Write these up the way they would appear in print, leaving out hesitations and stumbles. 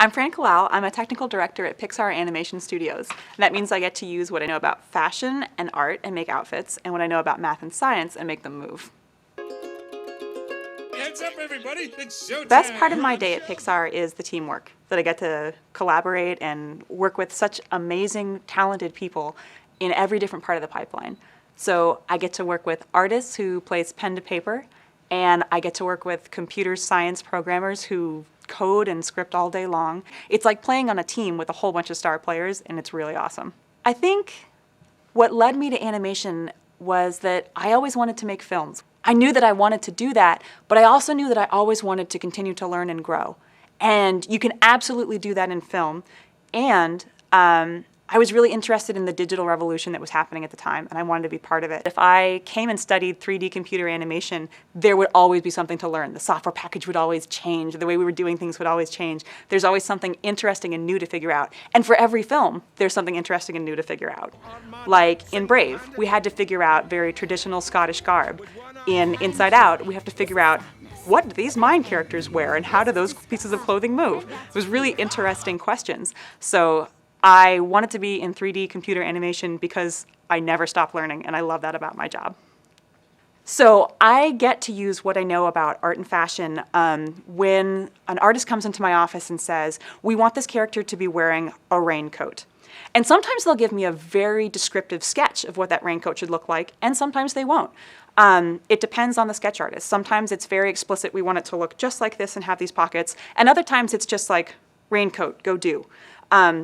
I'm Fran Kalal. I'm a technical director at Pixar Animation Studios. And that means I get to use what I know about fashion and art and make outfits, and what I know about math and science and make them move. Heads up, everybody! It's showtime! The best part of my day at Pixar is the teamwork, that I get to collaborate and work with such amazing, talented people in every different part of the pipeline. So I get to work with artists who place pen to paper, and I get to work with computer science programmers who code and script all day long. It's like playing on a team with a whole bunch of star players, and it's really awesome. I think what led me to animation was that I always wanted to make films. I knew that I wanted to do that, but I also knew that I always wanted to continue to learn and grow. And you can absolutely do that in film. And I was really interested in the digital revolution that was happening at the time, and I wanted to be part of it. If I came and studied 3D computer animation, there would always be something to learn. The software package would always change. The way we were doing things would always change. There's always something interesting and new to figure out. And for every film, there's something interesting and new to figure out. Like in Brave, we had to figure out very traditional Scottish garb. In Inside Out, we have to figure out what do these mine characters wear and how do those pieces of clothing move? It was really interesting questions. So I wanted to be in 3D computer animation because I never stop learning, and I love that about my job. So I get to use what I know about art and fashion when an artist comes into my office and says, we want this character to be wearing a raincoat. And sometimes they'll give me a very descriptive sketch of what that raincoat should look like, and sometimes they won't. It depends on the sketch artist. Sometimes it's very explicit, we want it to look just like this and have these pockets, and other times it's just like, raincoat, go do.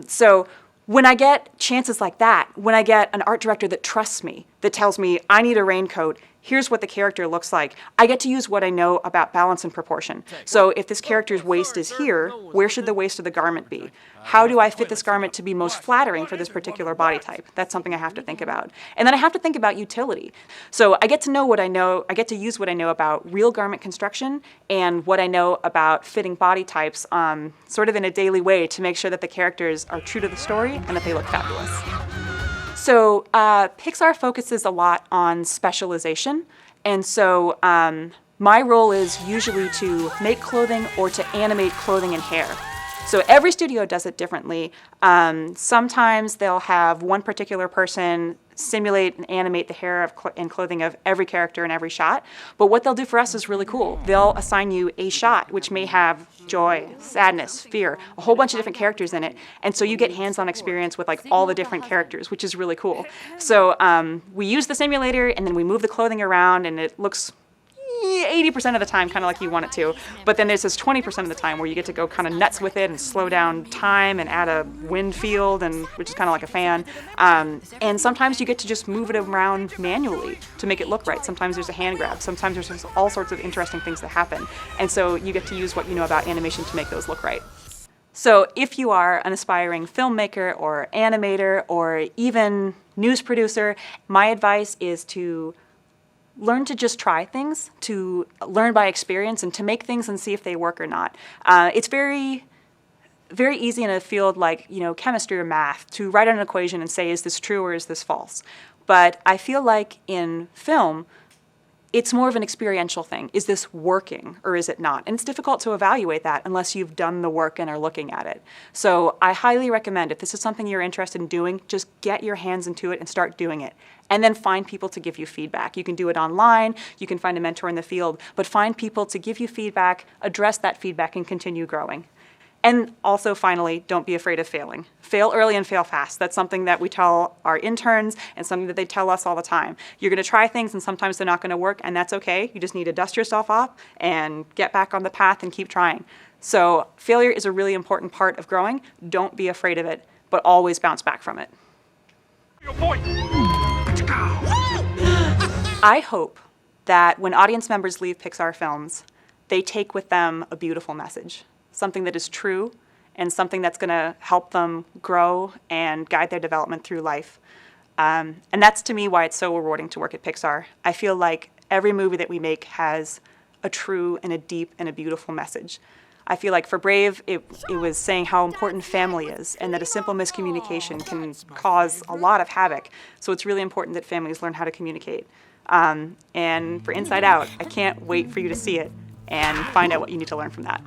So when I get chances like that, when I get an art director that trusts me, that tells me I need a raincoat, here's what the character looks like, I get to use what I know about balance and proportion. So if this character's waist is here, where should the waist of the garment be? How do I fit this garment to be most flattering for this particular body type? That's something I have to think about. And then I have to think about utility. So I get to know what I know, I get to use what I know about real garment construction and what I know about fitting body types sort of in a daily way to make sure that the characters are true to the story and that they look fabulous. So Pixar focuses a lot on specialization, and so my role is usually to make clothing or to animate clothing and hair. So every studio does it differently. Sometimes they'll have one particular person simulate and animate the hair and clothing of every character in every shot. But what they'll do for us is really cool. They'll assign you a shot which may have joy, sadness, fear, a whole bunch of different characters in it. And so you get hands-on experience with like all the different characters, which is really cool. So we use the simulator and then we move the clothing around and it looks 80% of the time kind of like you want it to, but then there's this 20% of the time where you get to go kind of nuts with it and slow down time and add a wind field, and which is kind of like a fan. And sometimes you get to just move it around manually to make it look right. Sometimes there's a hand grab. Sometimes there's just all sorts of interesting things that happen. And so you get to use what you know about animation to make those look right. So if you are an aspiring filmmaker or animator or even news producer, my advice is to learn to just try things, to learn by experience, and to make things and see if they work or not. It's very, very easy in a field like chemistry or math to write an equation and say, is this true or is this false? But I feel like in film, it's more of an experiential thing. Is this working or is it not? And it's difficult to evaluate that unless you've done the work and are looking at it. So I highly recommend, if this is something you're interested in doing, just get your hands into it and start doing it. And then find people to give you feedback. You can do it online, you can find a mentor in the field, but find people to give you feedback, address that feedback, and continue growing. And also, finally, don't be afraid of failing. Fail early and fail fast. That's something that we tell our interns and something that they tell us all the time. You're going to try things and sometimes they're not going to work, and that's okay. You just need to dust yourself off and get back on the path and keep trying. So failure is a really important part of growing. Don't be afraid of it, but always bounce back from it. I hope that when audience members leave Pixar films, they take with them a beautiful message. Something that is true and something that's going to help them grow and guide their development through life. And that's, to me, why it's so rewarding to work at Pixar. I feel like every movie that we make has a true and a deep and a beautiful message. I feel like for Brave, it was saying how important family is and that a simple miscommunication can cause a lot of havoc. So it's really important that families learn how to communicate. And for Inside Out, I can't wait for you to see it and find out what you need to learn from that.